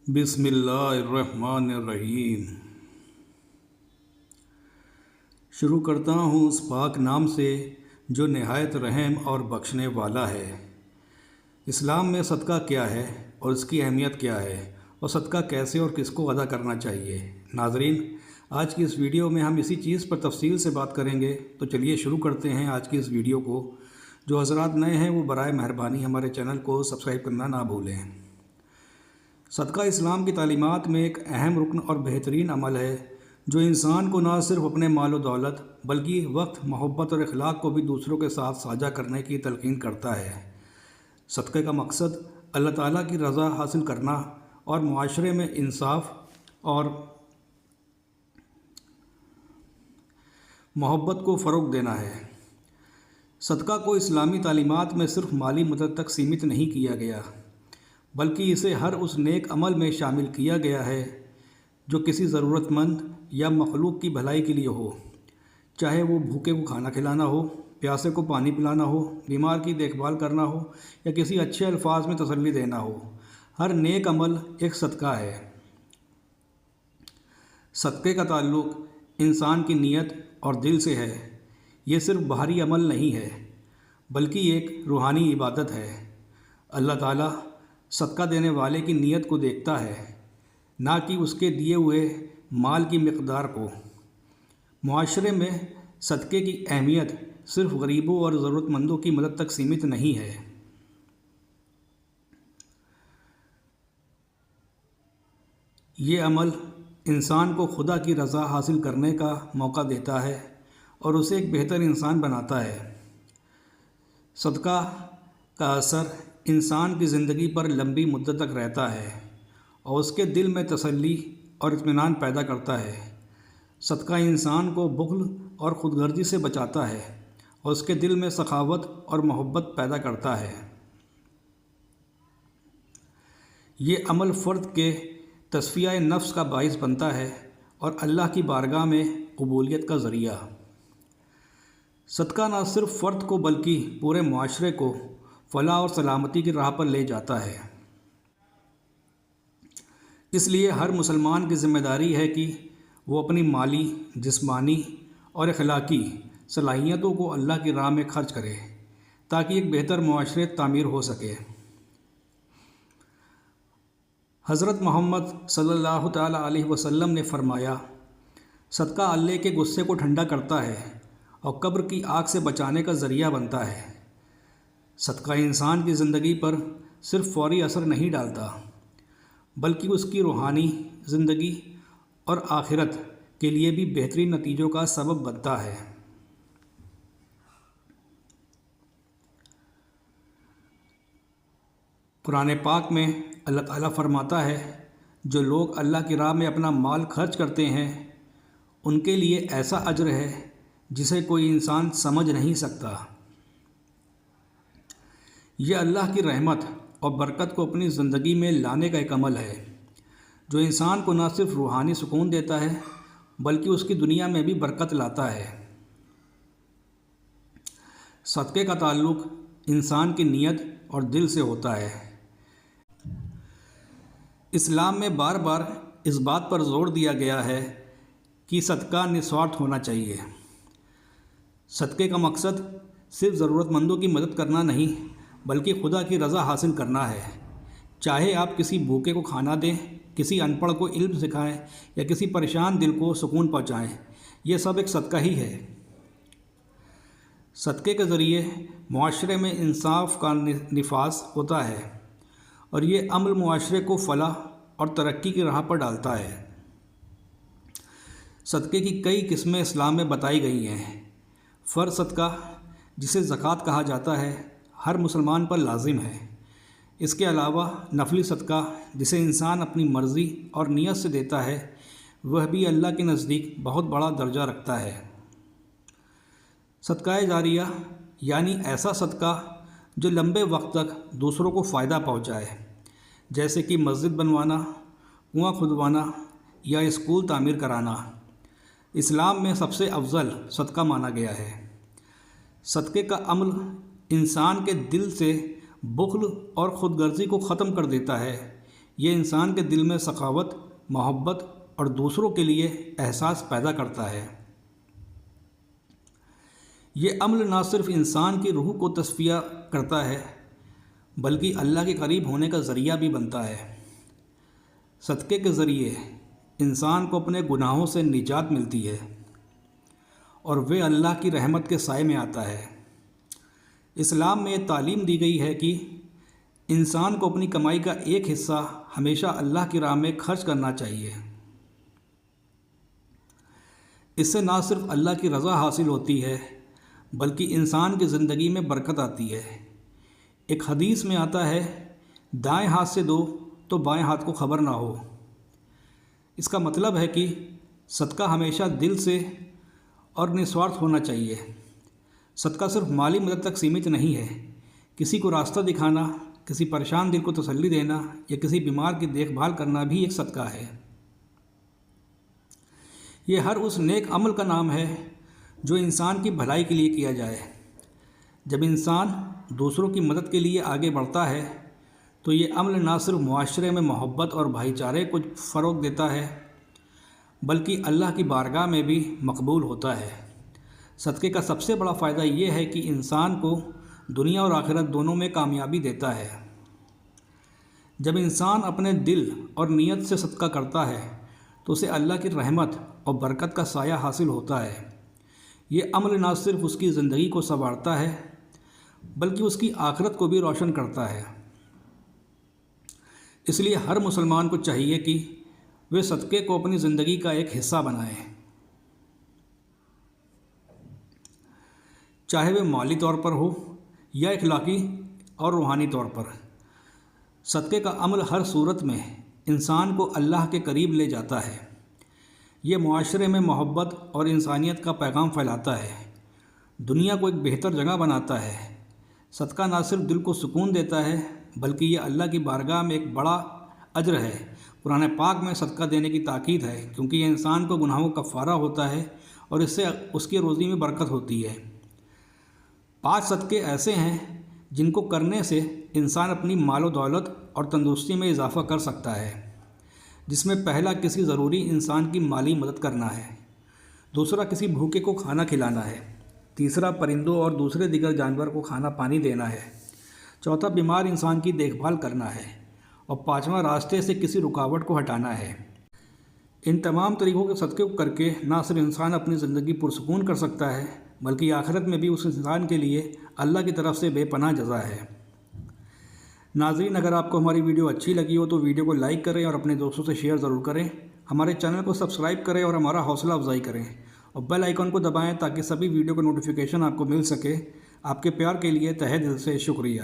بسم اللہ الرحمن الرحیم۔ شروع کرتا ہوں اس پاک نام سے جو نہایت رحم اور بخشنے والا ہے۔ اسلام میں صدقہ کیا ہے اور اس کی اہمیت کیا ہے اور صدقہ کیسے اور کس کو ادا کرنا چاہیے؟ ناظرین، آج کی اس ویڈیو میں ہم اسی چیز پر تفصیل سے بات کریں گے، تو چلیے شروع کرتے ہیں آج کی اس ویڈیو کو۔ جو حضرات نئے ہیں وہ برائے مہربانی ہمارے چینل کو سبسکرائب کرنا نہ بھولیں۔ صدقہ اسلام کی تعلیمات میں ایک اہم رکن اور بہترین عمل ہے جو انسان کو نہ صرف اپنے مال و دولت بلکہ وقت، محبت اور اخلاق کو بھی دوسروں کے ساتھ ساجھا کرنے کی تلقین کرتا ہے۔ صدقے کا مقصد اللہ تعالیٰ کی رضا حاصل کرنا اور معاشرے میں انصاف اور محبت کو فروغ دینا ہے۔ صدقہ کو اسلامی تعلیمات میں صرف مالی مدد تک سیمت نہیں کیا گیا، بلکہ اسے ہر اس نیک عمل میں شامل کیا گیا ہے جو کسی ضرورت مند یا مخلوق کی بھلائی کے لیے ہو، چاہے وہ بھوکے کو کھانا کھلانا ہو، پیاسے کو پانی پلانا ہو، بیمار کی دیکھ بھال کرنا ہو یا کسی اچھے الفاظ میں تسلی دینا ہو۔ ہر نیک عمل ایک صدقہ ہے۔ صدقے کا تعلق انسان کی نیت اور دل سے ہے۔ یہ صرف باہری عمل نہیں ہے بلکہ ایک روحانی عبادت ہے۔ اللہ تعالیٰ صدقہ دینے والے کی نیت کو دیکھتا ہے، نہ کہ اس کے دیے ہوئے مال کی مقدار کو۔ معاشرے میں صدقے کی اہمیت صرف غریبوں اور ضرورت مندوں کی مدد تک سیمت نہیں ہے۔ یہ عمل انسان کو خدا کی رضا حاصل کرنے کا موقع دیتا ہے اور اسے ایک بہتر انسان بناتا ہے۔ صدقہ کا اثر انسان کی زندگی پر لمبی مدت تک رہتا ہے اور اس کے دل میں تسلی اور اطمینان پیدا کرتا ہے۔ صدقہ انسان کو بخل اور خود غرضی سے بچاتا ہے اور اس کے دل میں سخاوت اور محبت پیدا کرتا ہے۔ یہ عمل فرد کے تصفیہ نفس کا باعث بنتا ہے اور اللہ کی بارگاہ میں قبولیت کا ذریعہ۔ صدقہ نہ صرف فرد کو بلکہ پورے معاشرے کو فلاح اور سلامتی کی راہ پر لے جاتا ہے۔ اس لیے ہر مسلمان کی ذمہ داری ہے کہ وہ اپنی مالی، جسمانی اور اخلاقی صلاحیتوں کو اللہ کی راہ میں خرچ کرے تاکہ ایک بہتر معاشرے تعمیر ہو سکے۔ حضرت محمد صلی اللہ تعالیٰ علیہ وسلم نے فرمایا، صدقہ اللہ کے غصے کو ٹھنڈا کرتا ہے اور قبر کی آگ سے بچانے کا ذریعہ بنتا ہے۔ صدقہ انسان کی زندگی پر صرف فوری اثر نہیں ڈالتا بلکہ اس کی روحانی زندگی اور آخرت کے لیے بھی بہترین نتیجوں کا سبب بنتا ہے۔ قرآن پاک میں اللہ تعالیٰ فرماتا ہے، جو لوگ اللہ کی راہ میں اپنا مال خرچ کرتے ہیں ان کے لیے ایسا اجر ہے جسے کوئی انسان سمجھ نہیں سکتا۔ یہ اللہ کی رحمت اور برکت کو اپنی زندگی میں لانے کا ایک عمل ہے جو انسان کو نہ صرف روحانی سکون دیتا ہے بلکہ اس کی دنیا میں بھی برکت لاتا ہے۔ صدقے کا تعلق انسان کی نیت اور دل سے ہوتا ہے۔ اسلام میں بار بار اس بات پر زور دیا گیا ہے کہ صدقہ نسوارتھ ہونا چاہیے۔ صدقے کا مقصد صرف ضرورت مندوں کی مدد کرنا نہیں بلکہ خدا کی رضا حاصل کرنا ہے۔ چاہے آپ کسی بھوکے کو کھانا دیں، کسی ان پڑھ کو علم سکھائیں یا کسی پریشان دل کو سکون پہنچائیں، یہ سب ایک صدقہ ہی ہے۔ صدقے کے ذریعے معاشرے میں انصاف کا نفاذ ہوتا ہے اور یہ عمل معاشرے کو فلاح اور ترقی کی راہ پر ڈالتا ہے۔ صدقے کی کئی قسمیں اسلام میں بتائی گئی ہیں۔ فرض صدقہ، جسے زکوٰۃ کہا جاتا ہے، ہر مسلمان پر لازم ہے۔ اس کے علاوہ نفلی صدقہ، جسے انسان اپنی مرضی اور نیت سے دیتا ہے، وہ بھی اللہ کے نزدیک بہت بڑا درجہ رکھتا ہے۔ صدقہ جاریہ یعنی ایسا صدقہ جو لمبے وقت تک دوسروں کو فائدہ پہنچائے، جیسے کہ مسجد بنوانا، کنواں کھدوانا یا اسکول تعمیر کرانا، اسلام میں سب سے افضل صدقہ مانا گیا ہے۔ صدقے کا عمل انسان کے دل سے بخل اور خود غرضی کو ختم کر دیتا ہے۔ یہ انسان کے دل میں سخاوت، محبت اور دوسروں کے لیے احساس پیدا کرتا ہے۔ یہ عمل نہ صرف انسان کی روح کو تصفیہ کرتا ہے بلکہ اللہ کے قریب ہونے کا ذریعہ بھی بنتا ہے۔ صدقے کے ذریعے انسان کو اپنے گناہوں سے نجات ملتی ہے اور وہ اللہ کی رحمت کے سائے میں آتا ہے۔ اسلام میں یہ تعلیم دی گئی ہے کہ انسان کو اپنی کمائی کا ایک حصہ ہمیشہ اللہ کی راہ میں خرچ کرنا چاہیے۔ اس سے نہ صرف اللہ کی رضا حاصل ہوتی ہے بلکہ انسان کی زندگی میں برکت آتی ہے۔ ایک حدیث میں آتا ہے، دائیں ہاتھ سے دو تو بائیں ہاتھ کو خبر نہ ہو۔ اس کا مطلب ہے کہ صدقہ ہمیشہ دل سے اور نسوارتھ ہونا چاہیے۔ صدقہ صرف مالی مدد تک سیمت نہیں ہے۔ کسی کو راستہ دکھانا، کسی پریشان دل کو تسلی دینا یا کسی بیمار کی دیکھ بھال کرنا بھی ایک صدقہ ہے۔ یہ ہر اس نیک عمل کا نام ہے جو انسان کی بھلائی کے لیے کیا جائے۔ جب انسان دوسروں کی مدد کے لیے آگے بڑھتا ہے تو یہ عمل نہ صرف معاشرے میں محبت اور بھائی چارے کو فروغ دیتا ہے بلکہ اللہ کی بارگاہ میں بھی مقبول ہوتا ہے۔ صدقے کا سب سے بڑا فائدہ یہ ہے کہ انسان کو دنیا اور آخرت دونوں میں کامیابی دیتا ہے۔ جب انسان اپنے دل اور نیت سے صدقہ کرتا ہے تو اسے اللہ کی رحمت اور برکت کا سایہ حاصل ہوتا ہے۔ یہ عمل نہ صرف اس کی زندگی کو سنوارتا ہے بلکہ اس کی آخرت کو بھی روشن کرتا ہے۔ اس لیے ہر مسلمان کو چاہیے کہ وہ صدقے کو اپنی زندگی کا ایک حصہ بنائیں، چاہے وہ مالی طور پر ہو یا اخلاقی اور روحانی طور پر۔ صدقے کا عمل ہر صورت میں انسان کو اللہ کے قریب لے جاتا ہے۔ یہ معاشرے میں محبت اور انسانیت کا پیغام پھیلاتا ہے، دنیا کو ایک بہتر جگہ بناتا ہے۔ صدقہ نہ صرف دل کو سکون دیتا ہے بلکہ یہ اللہ کی بارگاہ میں ایک بڑا اجر ہے۔ قرآن پاک میں صدقہ دینے کی تاکید ہے کیونکہ یہ انسان کو گناہوں کا کفارہ ہوتا ہے اور اس سے اس کی روزی میں برکت ہوتی ہے۔ 5 صدقے ایسے ہیں جن کو کرنے سے انسان اپنی مال و دولت اور تندرستی میں اضافہ کر سکتا ہے، جس میں پہلا کسی ضروری انسان کی مالی مدد کرنا ہے، دوسرا کسی بھوکے کو کھانا کھلانا ہے، تیسرا پرندوں اور دوسرے دیگر جانور کو کھانا پانی دینا ہے، چوتھا بیمار انسان کی دیکھ بھال کرنا ہے اور 5واں راستے سے کسی رکاوٹ کو ہٹانا ہے۔ ان تمام طریقوں کے صدقے کو کر کے نہ صرف انسان اپنی زندگی پرسکون کر سکتا ہے بلکہ آخرت میں بھی اس انسان کے لیے اللہ کی طرف سے بے پناہ جزا ہے۔ ناظرین، اگر آپ کو ہماری ویڈیو اچھی لگی ہو تو ویڈیو کو لائک کریں اور اپنے دوستوں سے شیئر ضرور کریں۔ ہمارے چینل کو سبسکرائب کریں اور ہمارا حوصلہ افزائی کریں اور بیل آئیکن کو دبائیں تاکہ سبھی ویڈیو کا نوٹیفیکیشن آپ کو مل سکے۔ آپ کے پیار کے لیے تہہ دل سے شکریہ۔